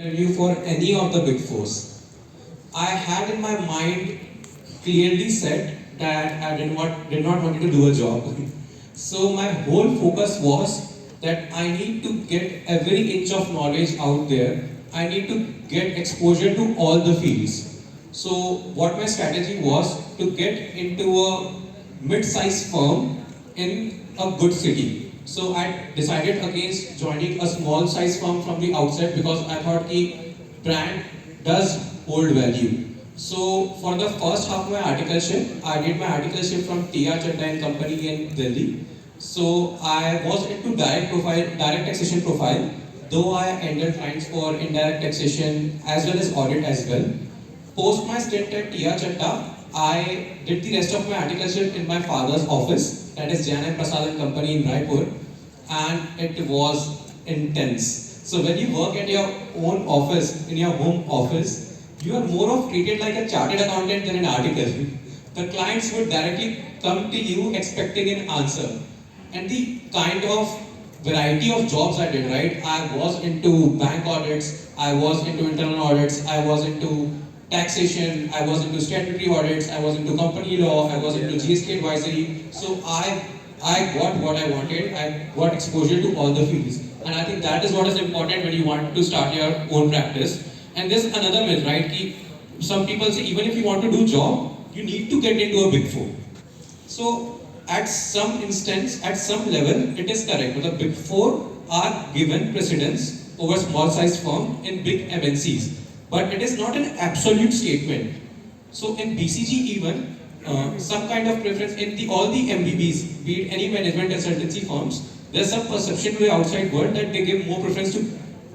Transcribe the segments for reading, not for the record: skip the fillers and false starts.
interview for any of the big fours. I had in my mind clearly said that I did not want to do a job. So my whole focus was that I need to get every inch of knowledge out there. I need to get exposure to all the fields. So what my strategy was to get into a mid-sized firm in a good city. So I decided against joining a small size firm from the outset because I thought the brand does hold value. So for the first half of my articleship, I did my articleship from TR Chadda and Company in Delhi. So I was into direct taxation profile, though I ended clients for indirect taxation as well as audit as well. Post my stint at TR Chadda, I did the rest of my articleship in my father's office, that is Jan and Prasad and Company in Raipur, and it was intense. So when you work at your own office, in your home office, you are more of treated like a chartered accountant than an article. The clients would directly come to you expecting an answer. And the kind of variety of jobs I did, right? I was into bank audits, I was into internal audits, I was into taxation, I was into statutory audits, I was into company law, I was into GST advisory. So I got what I wanted, I got exposure to all the fields. And I think that is what is important when you want to start your own practice. And there's another myth, right? Some people say even if you want to do job, you need to get into a big four. So at some instance, at some level, it is correct. But the big four are given precedence over small sized firm in big MNCs. But it is not an absolute statement. So in BCG even, some kind of preference in all the MBBs, be it any management consultancy firms, there's some perception to the outside world that they give more preference to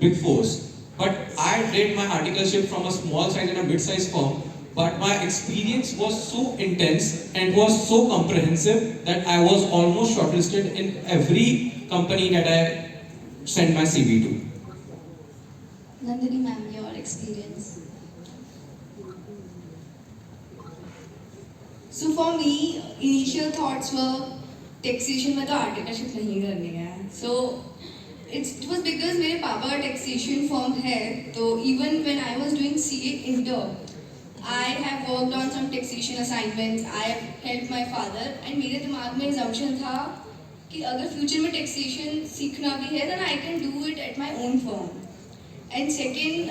big fours. But I did my articleship from a small size and a mid-sized firm, but my experience was so intense and was so comprehensive that I was almost shortlisted in every company that I sent my CV to. Nandini ma'am, your experience. So for me, initial thoughts were taxation में तो articleship नहीं करनी है. So it was because मेरे पापा का taxation firm है, तो even when I was doing CA inter, I have worked on some taxation assignments. I have helped my father, and मेरे दिमाग में assumption था कि अगर future में taxation सीखना भी है, then I can do it at my own firm. And second,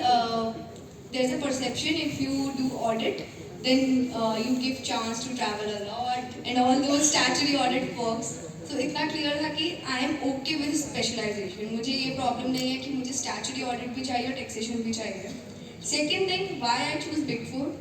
there's a perception if you do audit, then you give chance to travel a lot and all those statutory audit perks. So इतना clear था कि I am okay with specialization. मुझे ये problem नहीं है कि मुझे statutory audit भी चाहिए और taxation भी चाहिए. Second thing, why I choose Big Four?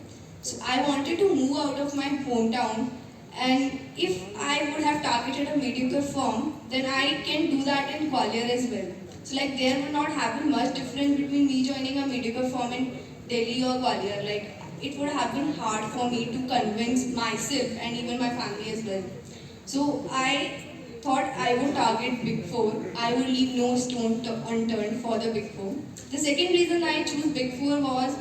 So I wanted to move out of my hometown, and if I would have targeted a mediocre firm, then I can do that in Gwalior as well. So like there would not have been much difference between me joining a mediocre firm in Delhi or Gwalior. Like it would have been hard for me to convince myself and even my family as well. So I thought I would target Big Four. I would leave no stone unturned for the Big Four. The second reason I chose Big Four was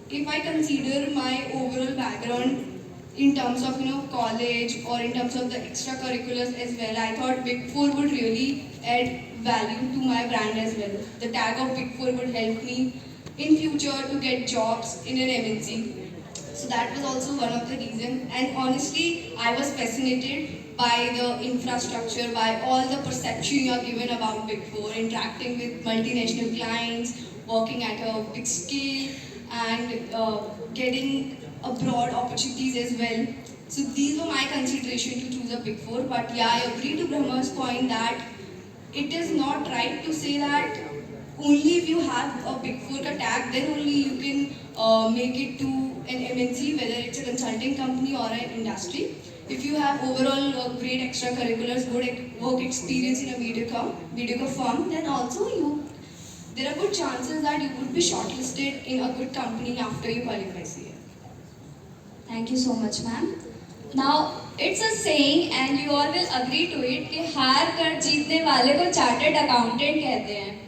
if I consider my overall background in terms of college or in terms of the extracurriculars as well, I thought Big Four would really add value to my brand as well. The tag of Big Four would help me in future to get jobs in an MNC. So that was also one of the reasons. And honestly, I was fascinated by the infrastructure, by all the perception you are given about Big Four, interacting with multinational clients, working at a big scale, and getting abroad opportunities as well. So these were my consideration to choose a Big Four. But yeah, I agree to Brahma's point that it is not right to say that only if you have a Big Four tag, then only you can make it to an MNC, whether it's a consulting company or an industry. If you have overall great extracurriculars, good work experience in a mediocre firm, then also there are good chances that you would be shortlisted in a good company after you qualify CA. Thank you so much, ma'am. Now, it's a saying and you all will agree to it कि हार कर जीतने वाले को chartered accountant कहते हैं.